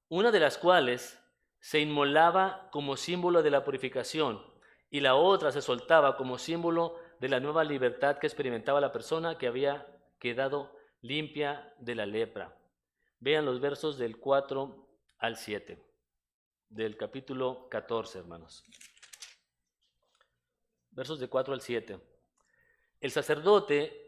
una de las cuales se inmolaba como símbolo de la purificación y la otra se soltaba como símbolo de la nueva libertad que experimentaba la persona que había quedado limpia de la lepra. Vean los versos del 4 al 7. Del capítulo 14, hermanos. Versos de 4 al 7. El sacerdote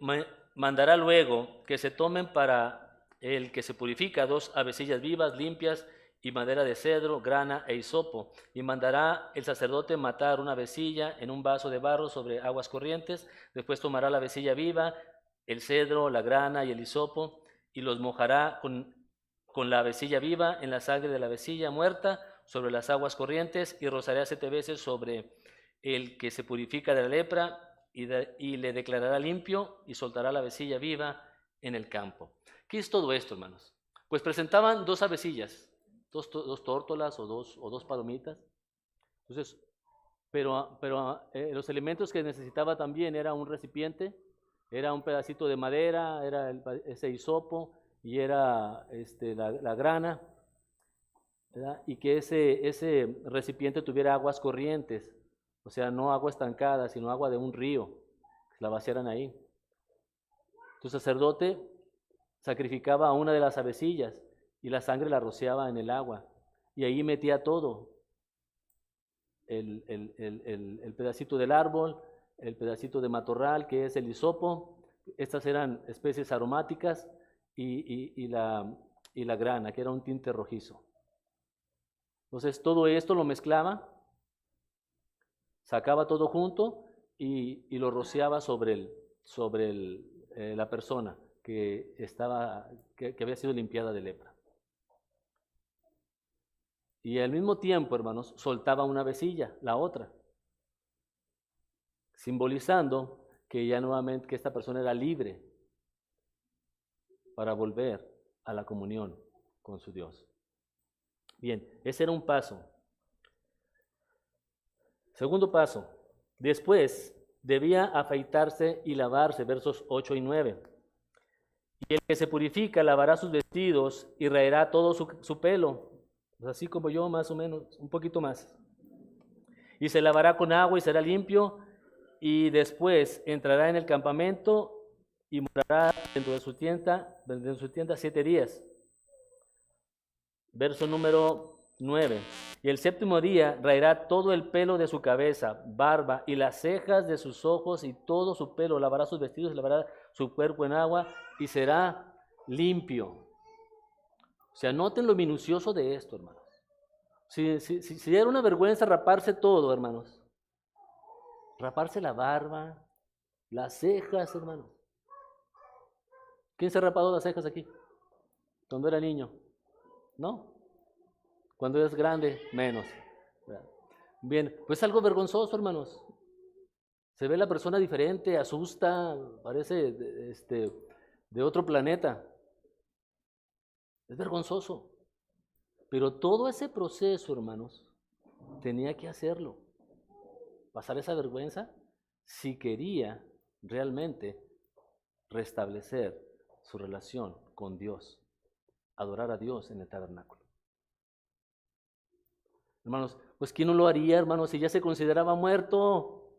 mandará luego que se tomen para el que se purifica 2 avecillas vivas, limpias, y madera de cedro, grana e hisopo, y mandará el sacerdote matar una avecilla en un vaso de barro sobre aguas corrientes. Después tomará la avecilla viva, el cedro, la grana y el hisopo, y los mojará con la avecilla viva en la sangre de la avecilla muerta sobre las aguas corrientes, y rociará 7 veces sobre el que se purifica de la lepra, y le declarará limpio, y soltará la avecilla viva en el campo. ¿Qué es todo esto, hermanos? Pues presentaban 2 avecillas, dos tórtolas o dos palomitas. Entonces, pero los elementos que necesitaba también era un recipiente, era un pedacito de madera, era ese hisopo, y era la grana, ¿verdad? Y que ese recipiente tuviera aguas corrientes, o sea, no agua estancada, sino agua de un río, que la vaciaran ahí. Tu sacerdote sacrificaba a una de las avecillas y la sangre la rociaba en el agua, y ahí metía todo, el pedacito del árbol, el pedacito de matorral, que es el hisopo. Estas eran especies aromáticas, y la grana, que era un tinte rojizo. Entonces todo esto lo mezclaba, sacaba todo junto y lo rociaba sobre la persona que había sido limpiada de lepra. Y al mismo tiempo, hermanos, soltaba una avecilla, la otra, simbolizando que ya nuevamente que esta persona era libre para volver a la comunión con su Dios. Bien, ese era un paso. Segundo paso, después debía afeitarse y lavarse, versos 8 y 9. Y el que se purifica lavará sus vestidos y raerá todo su pelo, pues así como yo más o menos, un poquito más. Y se lavará con agua y será limpio, y después entrará en el campamento y morará dentro de su tienda 7 días. Verso número 9. Y el séptimo día raerá todo el pelo de su cabeza, barba y las cejas de sus ojos y todo su pelo, lavará sus vestidos y lavará su cuerpo en agua y será limpio. O sea, noten lo minucioso de esto, hermanos. Si era una vergüenza raparse todo, hermanos. Raparse la barba, las cejas, hermanos. ¿Quién se ha rapado las cejas aquí? Cuando era niño. ¿No? Cuando eres grande, menos. Bien, pues algo vergonzoso, hermanos. Se ve la persona diferente, asusta, parece de otro planeta. Es vergonzoso. Pero todo ese proceso, hermanos, tenía que hacerlo. Pasar esa vergüenza si quería realmente restablecer su relación con Dios, adorar a Dios en el tabernáculo. Hermanos, pues ¿quién no lo haría, hermanos, si ya se consideraba muerto?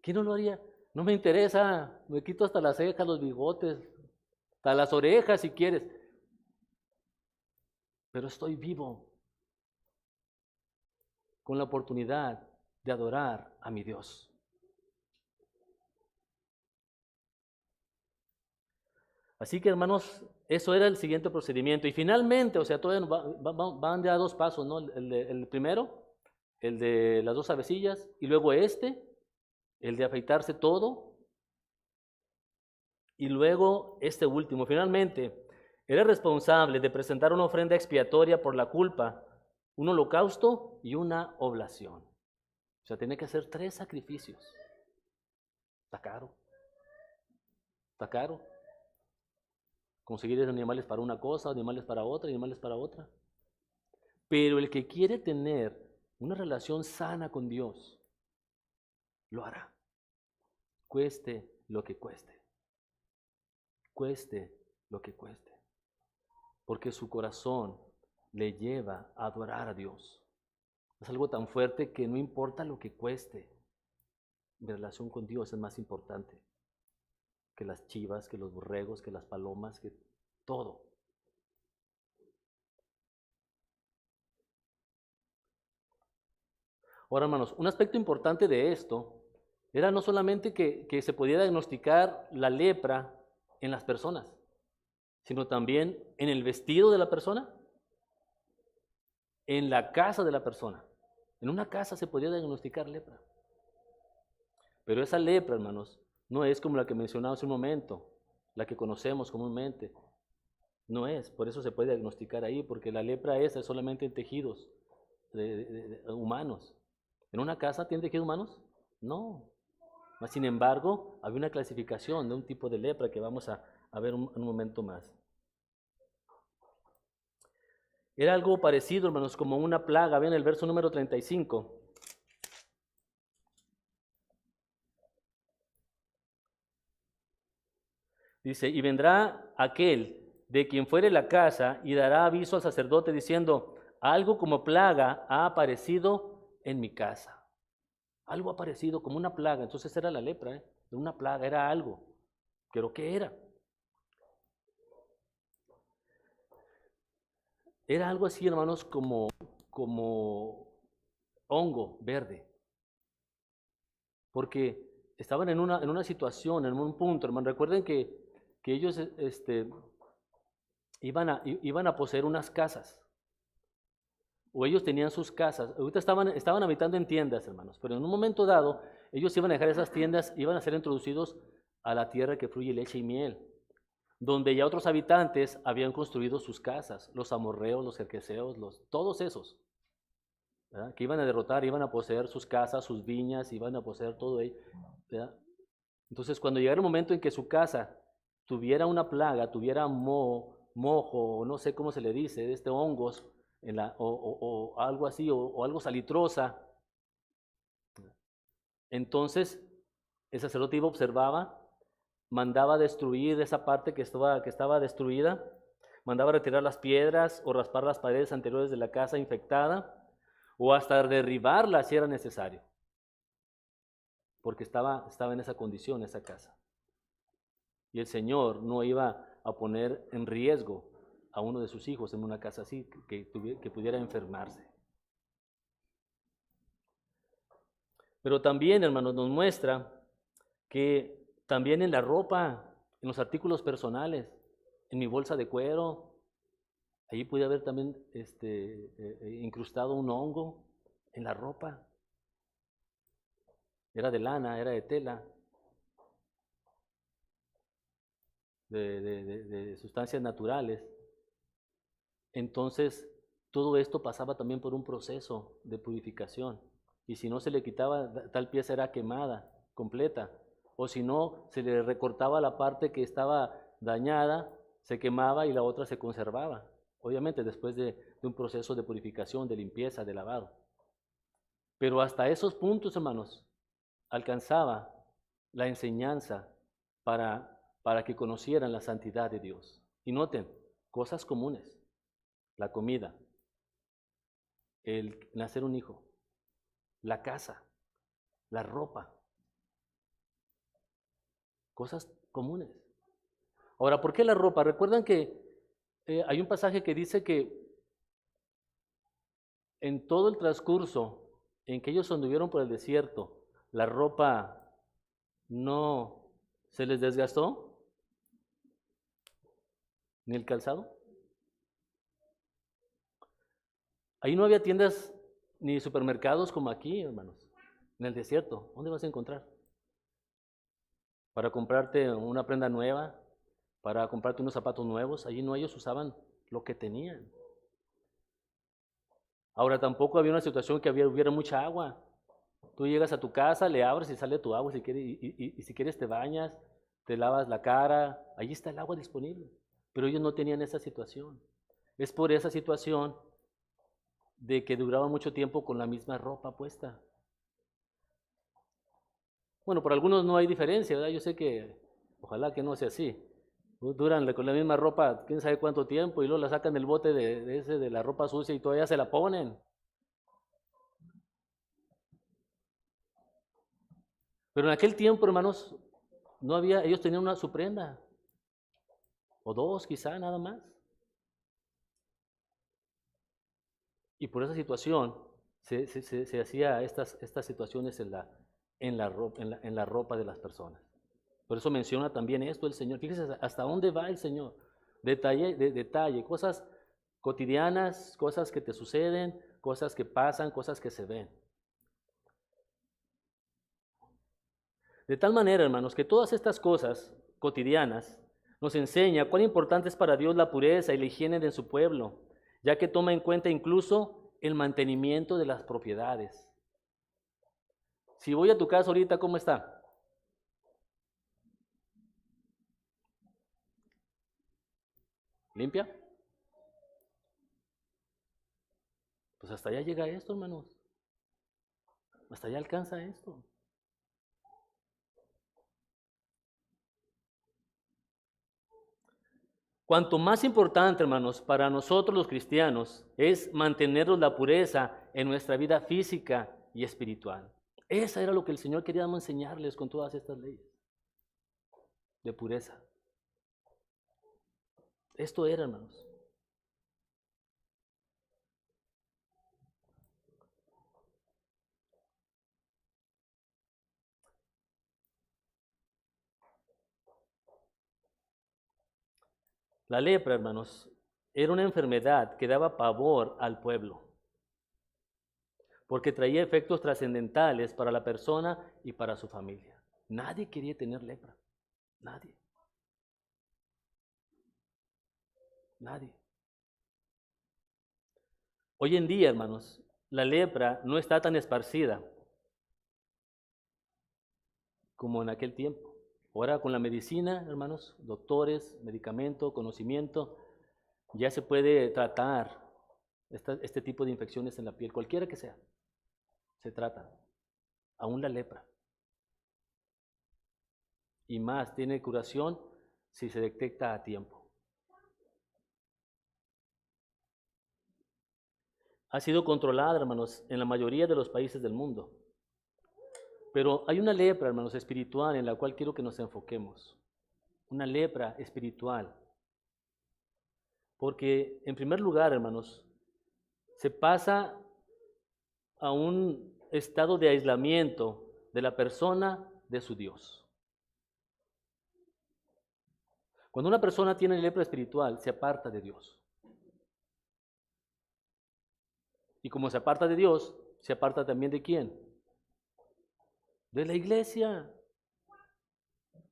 ¿Quién no lo haría? No me interesa, me quito hasta las cejas, los bigotes, hasta las orejas si quieres. Pero estoy vivo con la oportunidad de adorar a mi Dios. Así que, hermanos, eso era el siguiente procedimiento. Y finalmente, o sea, todavía van ya 2 pasos, ¿no? El primero, el de las 2 avecillas, y luego el de afeitarse todo, y luego este último. Finalmente, era responsable de presentar una ofrenda expiatoria por la culpa, un holocausto y una oblación. O sea, tiene que hacer 3 sacrificios. Está caro. Está caro. Conseguir animales para una cosa, animales para otra, animales para otra. Pero el que quiere tener una relación sana con Dios, lo hará. Cueste lo que cueste. Cueste lo que cueste. Porque su corazón le lleva a adorar a Dios. Es algo tan fuerte que no importa lo que cueste. Mi relación con Dios es más importante que las chivas, que los borregos, que las palomas, que todo. Ahora, hermanos, un aspecto importante de esto era no solamente que se podía diagnosticar la lepra en las personas, sino también en el vestido de la persona, en la casa de la persona. En una casa se podía diagnosticar lepra. Pero esa lepra, hermanos, no es como la que mencionaba hace un momento, la que conocemos comúnmente. No es, por eso se puede diagnosticar ahí, porque la lepra esa es solamente en tejidos humanos. ¿En una casa tiene tejidos humanos? No. Sin embargo, había una clasificación de un tipo de lepra que vamos a ver en un momento más. Era algo parecido, hermanos, como una plaga. Ven el verso número 35. Dice, y vendrá aquel de quien fuere la casa y dará aviso al sacerdote diciendo, algo como plaga ha aparecido en mi casa. Algo aparecido como una plaga. Entonces era la lepra, ¿eh? Una plaga, era algo. ¿Pero qué era? Era algo así, hermanos, como hongo verde. Porque estaban en una situación, en un punto, hermano. Recuerden que ellos iban a poseer unas casas. O ellos tenían sus casas. Ahorita estaban habitando en tiendas, hermanos. Pero en un momento dado, ellos iban a dejar esas tiendas, iban a ser introducidos a la tierra que fluye leche y miel, donde ya otros habitantes habían construido sus casas, los amorreos, los jerqueseos, todos esos, ¿verdad? Que iban a derrotar, iban a poseer sus casas, sus viñas, iban a poseer todo ahí, ¿verdad? Entonces, cuando llegara el momento en que su casa tuviera una plaga, tuviera mojo, o no sé cómo se le dice, hongos, o algo así, o algo salitrosa. Entonces el sacerdote iba, observaba, mandaba destruir esa parte que estaba destruida, mandaba retirar las piedras o raspar las paredes anteriores de la casa infectada, o hasta derribarla si era necesario, porque estaba en esa condición esa casa. Y el Señor no iba a poner en riesgo a uno de sus hijos en una casa así, que pudiera enfermarse. Pero también, hermanos, nos muestra que también en la ropa, en los artículos personales, en mi bolsa de cuero, allí puede haber también incrustado un hongo en la ropa. Era de lana, era de tela, de sustancias naturales. Entonces, todo esto pasaba también por un proceso de purificación. Y si no se le quitaba, tal pieza era quemada, completa. O si no, se le recortaba la parte que estaba dañada, se quemaba y la otra se conservaba. Obviamente después de un proceso de purificación, de limpieza, de lavado. Pero hasta esos puntos, hermanos, alcanzaba la enseñanza para que conocieran la santidad de Dios. Y noten, cosas comunes, la comida, el nacer un hijo, la casa, la ropa, cosas comunes. Ahora, ¿por qué la ropa? Recuerdan que hay un pasaje que dice que en todo el transcurso en que ellos anduvieron por el desierto, la ropa no se les desgastó, ni el calzado. Ahí no había tiendas ni supermercados como aquí, hermanos, en el desierto. ¿Dónde vas a encontrar? Para comprarte una prenda nueva, para comprarte unos zapatos nuevos. Allí no, ellos usaban lo que tenían. Ahora tampoco había una situación que hubiera mucha agua. Tú llegas a tu casa, le abres y sale tu agua si quieres, y si quieres te bañas, te lavas la cara, allí está el agua disponible. Pero ellos no tenían esa situación. Es por esa situación de que duraban mucho tiempo con la misma ropa puesta. Bueno, por algunos no hay diferencia, ¿verdad? Yo sé que ojalá que no sea así. Duran con la misma ropa quién sabe cuánto tiempo y luego la sacan del bote de la ropa sucia y todavía se la ponen. Pero en aquel tiempo, hermanos, no había, ellos tenían su prenda, o dos quizá nada más. Y por esa situación se hacía estas situaciones en la ropa de las personas. Por eso menciona también esto el Señor. Fíjese hasta dónde va el Señor. Detalle, cosas cotidianas, cosas que te suceden, cosas que pasan, cosas que se ven. De tal manera, hermanos, que todas estas cosas cotidianas nos enseña cuán importante es para Dios la pureza y la higiene de su pueblo, ya que toma en cuenta incluso el mantenimiento de las propiedades. Si voy a tu casa ahorita, ¿cómo está? ¿Limpia? Pues hasta allá llega esto, hermanos. Hasta allá alcanza esto. Cuanto más importante, hermanos, para nosotros los cristianos es mantenernos la pureza en nuestra vida física y espiritual. Esa era lo que el Señor quería enseñarles con todas estas leyes de pureza. Esto era, hermanos. La lepra, hermanos, era una enfermedad que daba pavor al pueblo, porque traía efectos trascendentales para la persona y para su familia. Nadie quería tener lepra, nadie. Nadie. Hoy en día, hermanos, la lepra no está tan esparcida como en aquel tiempo. Ahora con la medicina, hermanos, doctores, medicamento, conocimiento, ya se puede tratar este tipo de infecciones en la piel, cualquiera que sea, se trata. Aún la lepra. Y más, tiene curación si se detecta a tiempo. Ha sido controlada, hermanos, en la mayoría de los países del mundo. Pero hay una lepra, hermanos, espiritual en la cual quiero que nos enfoquemos. Una lepra espiritual. Porque, en primer lugar, hermanos, se pasa a un estado de aislamiento de la persona de su Dios. Cuando una persona tiene lepra espiritual, se aparta de Dios. Y como se aparta de Dios, se aparta también de ¿quién? De la iglesia.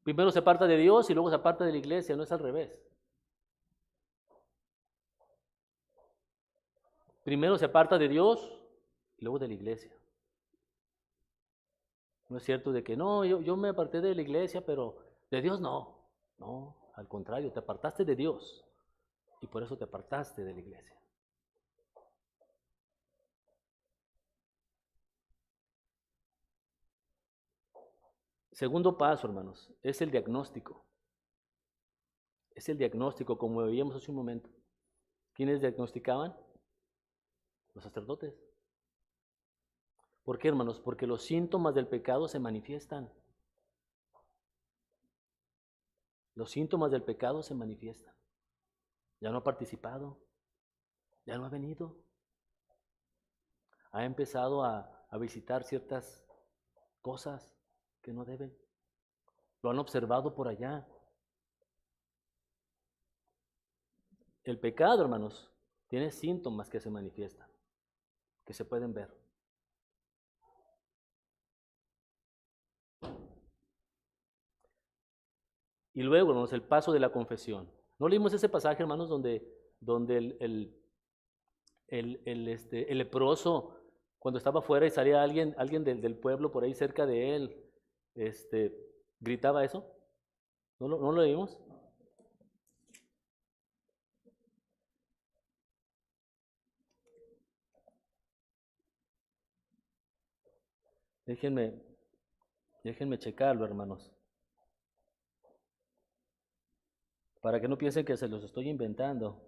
Primero se aparta de Dios y luego se aparta de la iglesia, no es al revés. Primero se aparta de Dios y luego de la iglesia. No es cierto de que no, yo me aparté de la iglesia, pero de Dios no. No, al contrario, te apartaste de Dios y por eso te apartaste de la iglesia. Segundo paso, hermanos, es el diagnóstico. Es el diagnóstico, como veíamos hace un momento. ¿Quiénes diagnosticaban? Los sacerdotes. ¿Por qué, hermanos? Porque los síntomas del pecado se manifiestan. Los síntomas del pecado se manifiestan. Ya no ha participado, ya no ha venido. Ha empezado a visitar ciertas cosas que no deben. Lo han observado por allá. El pecado, hermanos, tiene síntomas que se manifiestan, que se pueden ver. Y luego, hermanos, el paso de la confesión. ¿No leímos ese pasaje, hermanos, donde el leproso, cuando estaba afuera y salía alguien del pueblo por ahí cerca de él, gritaba eso? ¿No lo leímos? Déjenme checarlo, hermanos. Para que no piensen que se los estoy inventando.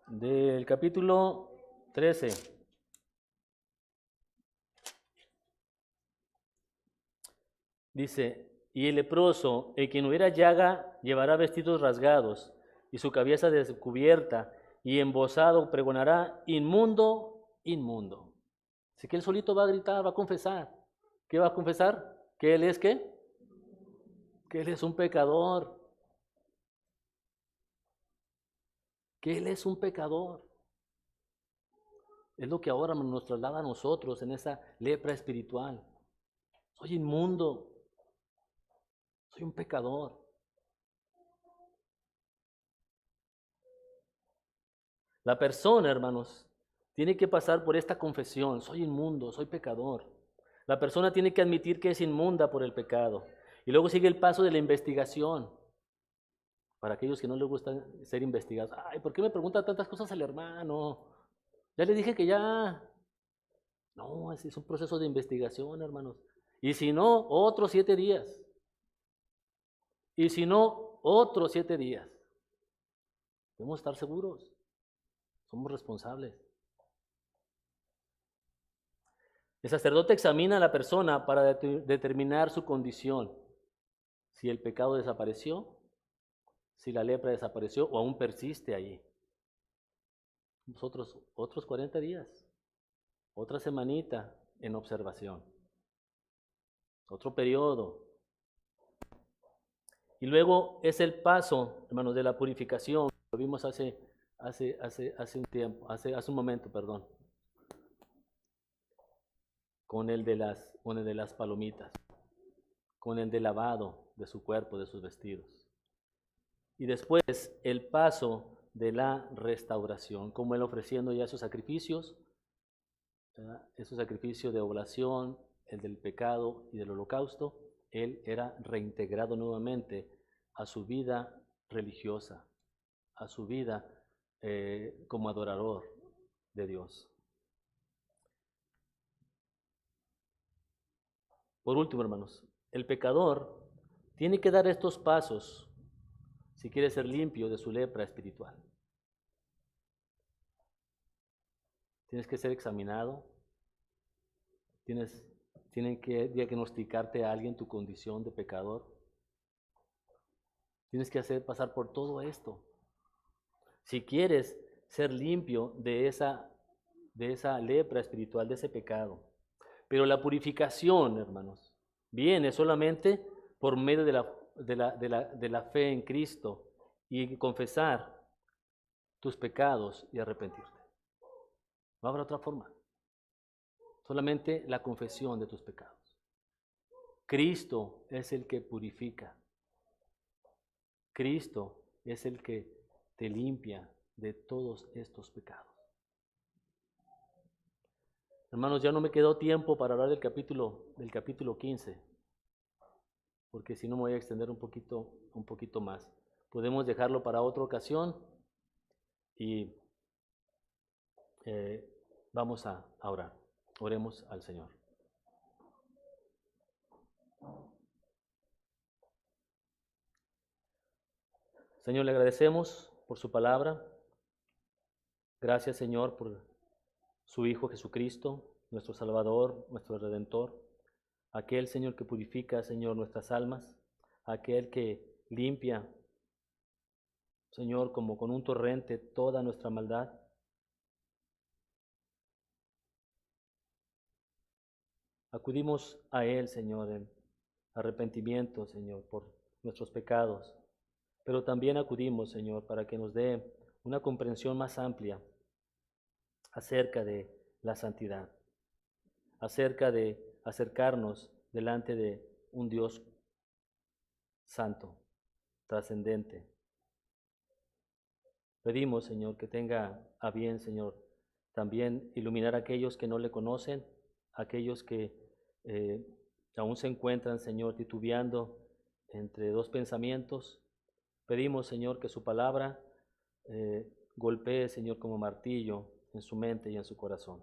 Del capítulo 13. Dice, y el leproso, el que no hubiera llaga, llevará vestidos rasgados, y su cabeza descubierta, y embozado pregonará, inmundo, inmundo. Así que él solito va a gritar, va a confesar. ¿Qué va a confesar? ¿Que él es qué? Que él es un pecador. Que él es un pecador. Es lo que ahora nos traslada a nosotros en esa lepra espiritual. Soy inmundo. Soy un pecador. La persona, hermanos, tiene que pasar por esta confesión. Soy inmundo, soy pecador. La persona tiene que admitir que es inmunda por el pecado. Y luego sigue el paso de la investigación. Para aquellos que no les gusta ser investigados. Ay, ¿por qué me pregunta tantas cosas al hermano? Ya le dije que ya. No, es un proceso de investigación, hermanos. Y si no, otros 7 días. Y si no, otros 7 días. Debemos estar seguros. Somos responsables. El sacerdote examina a la persona para determinar su condición. Si el pecado desapareció, si la lepra desapareció o aún persiste allí. Nosotros, otros 40 días, otra semanita en observación, otro periodo. Y luego es el paso, hermanos, de la purificación. Lo vimos hace un tiempo, hace un momento, perdón. Con el de las palomitas, con el de lavado de su cuerpo, de sus vestidos. Y después el paso de la restauración, como Él ofreciendo ya sus sacrificios, ¿verdad? Esos sacrificios de oblación, el del pecado y del holocausto. Él era reintegrado nuevamente a su vida religiosa, a su vida como adorador de Dios. Por último, hermanos, el pecador tiene que dar estos pasos si quiere ser limpio de su lepra espiritual. Tienes que ser examinado, tienen que diagnosticarte a alguien tu condición de pecador. Tienes que hacer pasar por todo esto. Si quieres ser limpio de esa lepra espiritual, de ese pecado. Pero la purificación, hermanos, viene solamente por medio de la fe en Cristo y confesar tus pecados y arrepentirte. No habrá otra forma. Solamente la confesión de tus pecados. Cristo es el que purifica. Cristo es el que te limpia de todos estos pecados. Hermanos, ya no me quedó tiempo para hablar del capítulo 15, porque si no me voy a extender un poquito más. Podemos dejarlo para otra ocasión y vamos a orar. Oremos al Señor. Señor, le agradecemos por su palabra. Gracias, Señor, por su Hijo Jesucristo, nuestro Salvador, nuestro Redentor. Aquel, Señor, que purifica, Señor, nuestras almas. Aquel que limpia, Señor, como con un torrente toda nuestra maldad. Acudimos a Él, Señor, en arrepentimiento, Señor, por nuestros pecados. Pero también acudimos, Señor, para que nos dé una comprensión más amplia acerca de la santidad, acerca de acercarnos delante de un Dios santo, trascendente. Pedimos, Señor, que tenga a bien, Señor, también iluminar a aquellos que no le conocen, aquellos que aún se encuentran, Señor, titubeando entre dos pensamientos. Pedimos, Señor, que su palabra golpee, Señor, como martillo en su mente y en su corazón.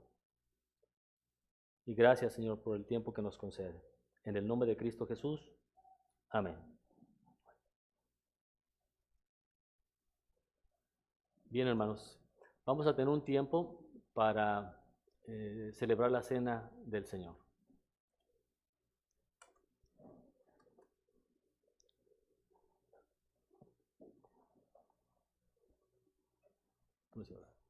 Y gracias, Señor, por el tiempo que nos concede. En el nombre de Cristo Jesús. Amén. Bien, hermanos, vamos a tener un tiempo para celebrar la cena del Señor. Vamos a orar.